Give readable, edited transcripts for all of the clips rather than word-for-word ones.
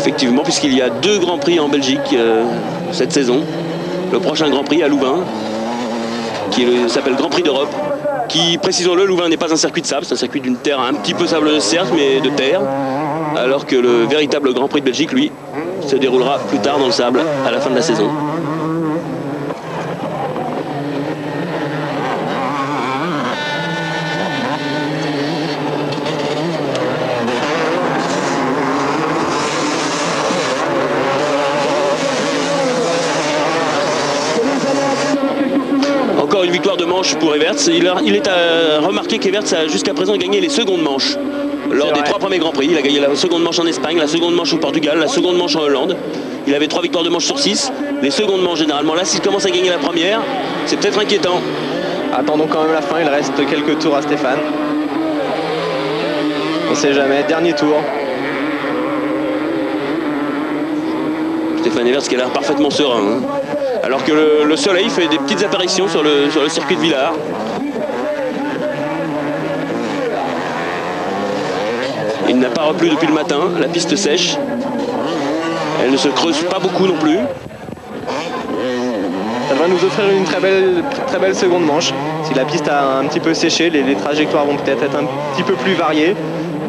Effectivement, puisqu'il y a 2 Grands Prix en Belgique cette saison. Le prochain Grand Prix à Louvain, qui s'appelle Grand Prix d'Europe, qui, précisons-le, Louvain n'est pas un circuit de sable, c'est un circuit d'une terre un petit peu sableuse certes, mais de terre, alors que le véritable Grand Prix de Belgique, lui, se déroulera plus tard dans le sable, à la fin de la saison. Encore une victoire de manche pour Everts. Il est à remarquer qu'Everts a jusqu'à présent gagné les secondes manches lors des 3 premiers Grands Prix. Il a gagné la seconde manche en Espagne, la seconde manche au Portugal, la seconde manche en Hollande. Il avait 3 victoires de manche sur 6. Les secondes manches généralement. Là, s'il commence à gagner la première, c'est peut-être inquiétant. Attendons quand même la fin, il reste quelques tours à Stéphane. On ne sait jamais, dernier tour. Stéphane Everts qui a l'air parfaitement serein. Alors que le soleil fait des petites apparitions sur le circuit de Villars. Il n'a pas replu depuis le matin, la piste sèche. Elle ne se creuse pas beaucoup non plus. Ça va nous offrir une très belle seconde manche. Si la piste a un petit peu séché, les trajectoires vont peut-être être un petit peu plus variées.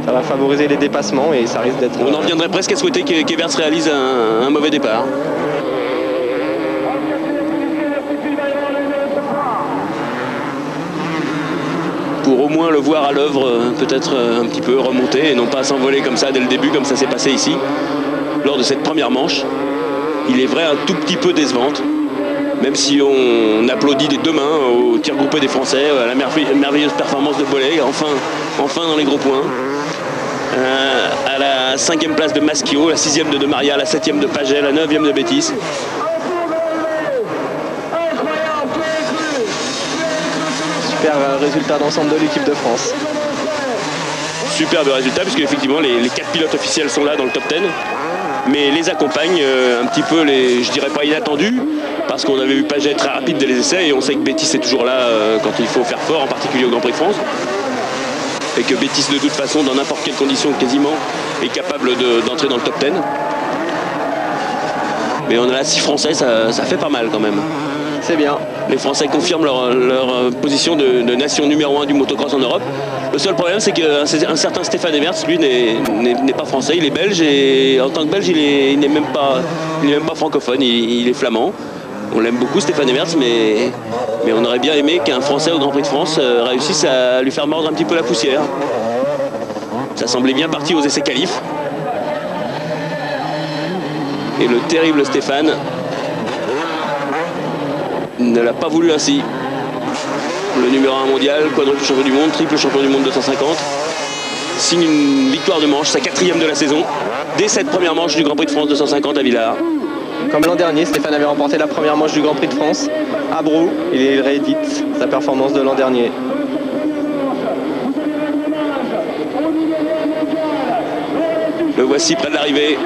Ça va favoriser les dépassements et ça risque d'être... On en viendrait presque à souhaiter qu'Everts réalise un mauvais départ. Pour au moins le voir à l'œuvre, peut-être un petit peu remonter et non pas s'envoler comme ça dès le début, comme ça s'est passé ici, lors de cette première manche. Il est vrai un tout petit peu décevante, même si on applaudit des 2 mains au tir groupé des Français, à la merveilleuse performance de Bollé, enfin dans les gros points. À la 5e place de Maschio, la 6e de Maria, la 7e de Paget, la 9e de Bétis. Super résultat d'ensemble de l'équipe de France. Superbe résultat, puisque effectivement les 4 pilotes officiels sont là dans le top 10, mais les accompagnent un petit peu, je dirais pas inattendus, parce qu'on avait vu Paget très rapide dès les essais, et on sait que Bétis est toujours là quand il faut faire fort, en particulier au Grand Prix de France, et que Bétis de toute façon, dans n'importe quelle condition quasiment, est capable d'entrer dans le top 10. Mais on a là 6 Français, ça fait pas mal quand même. C'est bien. Les Français confirment leur position de nation numéro 1 du motocross en Europe. Le seul problème, c'est qu'un certain Stéphane Everts, lui, n'est pas français, il est belge, et en tant que belge, il n'est même pas francophone, il est flamand. On l'aime beaucoup, Stéphane Everts, mais on aurait bien aimé qu'un Français au Grand Prix de France réussisse à lui faire mordre un petit peu la poussière. Ça semblait bien parti aux essais qualifs. Et le terrible Stéphane ne l'a pas voulu ainsi. Le numéro 1 mondial, quadruple champion du monde, triple champion du monde 250, signe une victoire de manche, sa 4e de la saison, dès cette première manche du Grand Prix de France 250 à Villars. Comme l'an dernier, Stéphane avait remporté la première manche du Grand Prix de France à Brou. Il réédite sa performance de l'an dernier. Le voici près de l'arrivée.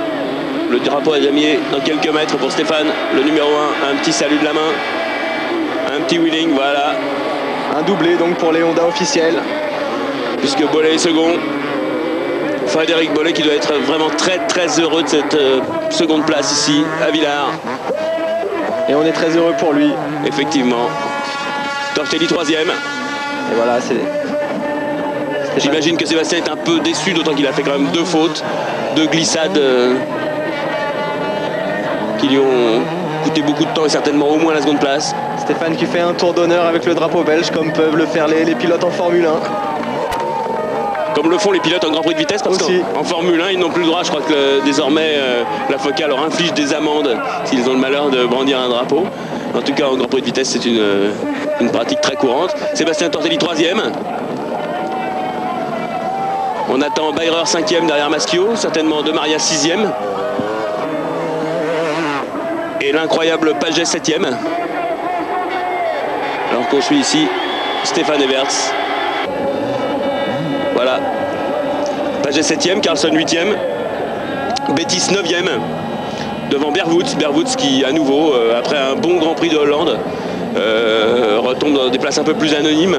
Le drapeau à damier dans quelques mètres pour Stéphane. Le numéro 1, un petit salut de la main. Un petit wheeling, voilà. Un doublé donc pour les Honda officiels. Puisque Bollé est second. Frédéric Bollé qui doit être vraiment très heureux de cette seconde place ici à Villars. Et on est très heureux pour lui. Effectivement. Tortelli 3e. Et voilà, c'est... J'imagine que Sébastien est un peu déçu, d'autant qu'il a fait quand même 2 fautes, 2 glissades qui lui ont coûté beaucoup de temps et certainement au moins la seconde place. Stéphane qui fait un tour d'honneur avec le drapeau belge, comme peuvent le faire les pilotes en Formule 1. Comme le font les pilotes en Grand Prix de vitesse, parce qu'en Formule 1, ils n'ont plus le droit. Je crois que désormais, la FOCA leur inflige des amendes s'ils ont le malheur de brandir un drapeau. En tout cas, en Grand Prix de vitesse, c'est une pratique très courante. Sébastien Tortelli 3e. On attend Bayreur 5e derrière Maschio, certainement De Maria 6e. Et l'incroyable Paget 7e. Alors qu'on suit ici Stéphane Everts. Voilà. Paget 7e, Carlson 8e. Bétis 9e. Devant Berwoods qui, à nouveau, après un bon Grand Prix de Hollande, retombe dans des places un peu plus anonymes.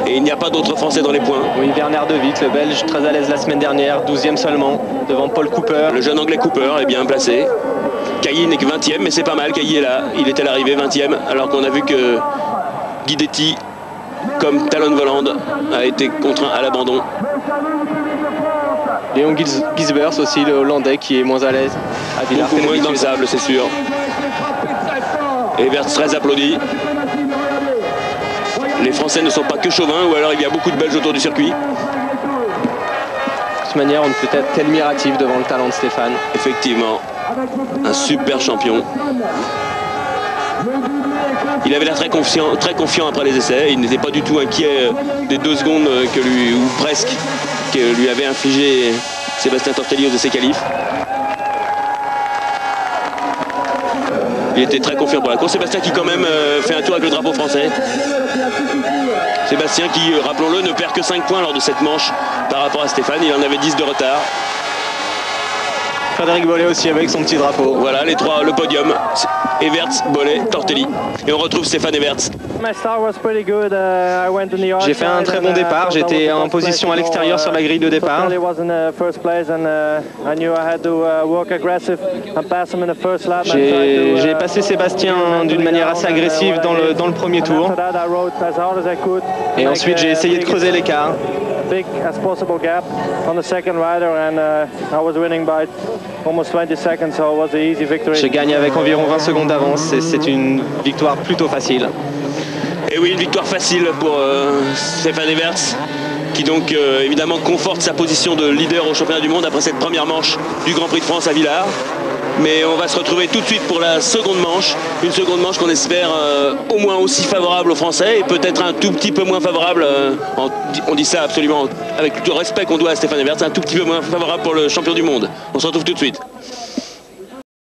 Et il n'y a pas d'autres Français dans les points. Oui, Werner De Witt, le Belge, très à l'aise la semaine dernière, 12e seulement, devant Paul Cooper. Le jeune Anglais Cooper est bien placé. Cailly n'est que 20e, mais c'est pas mal. Cailly est là. Il était à l'arrivée 20e, alors qu'on a vu que Guidetti, comme Talon Volland, a été contraint à l'abandon. Léon Gisbers aussi, le Hollandais, qui est moins à l'aise à Villars. Beaucoup moins dans le sable, c'est sûr. Everts très applaudi. Les Français ne sont pas que chauvins, ou alors il y a beaucoup de Belges autour du circuit. De toute manière, on ne peut être qu'admiratif devant le talent de Stéphane. Effectivement, un super champion. Il avait l'air très confiant après les essais. Il n'était pas du tout inquiet des 2 secondes ou presque, que lui avait infligé Sébastien Tortelli aux essais qualifs. Il était très confiant pour la course. Sébastien qui quand même fait un tour avec le drapeau français. Sébastien qui, rappelons-le, ne perd que 5 points lors de cette manche par rapport à Stéphane. Il en avait 10 de retard. Frédéric Bollé aussi avec son petit drapeau. Voilà les 3, le podium. Everts, Bollé, Tortelli. Et on retrouve Stéphane Everts. J'ai fait un très bon départ. J'étais en position à l'extérieur sur la grille de départ. J'ai passé Sébastien d'une manière assez agressive dans le premier tour. Et ensuite j'ai essayé de creuser l'écart. Je gagne avec environ 20 secondes d'avance et c'est une victoire plutôt facile. Et oui, une victoire facile pour Stéphane Everts, qui donc évidemment conforte sa position de leader au championnat du monde après cette première manche du Grand Prix de France à Villars. Mais on va se retrouver tout de suite pour la seconde manche, une seconde manche qu'on espère au moins aussi favorable aux Français et peut-être un tout petit peu moins favorable, on dit ça absolument avec tout le respect qu'on doit à Stéphane Everts, un tout petit peu moins favorable pour le champion du monde. On se retrouve tout de suite.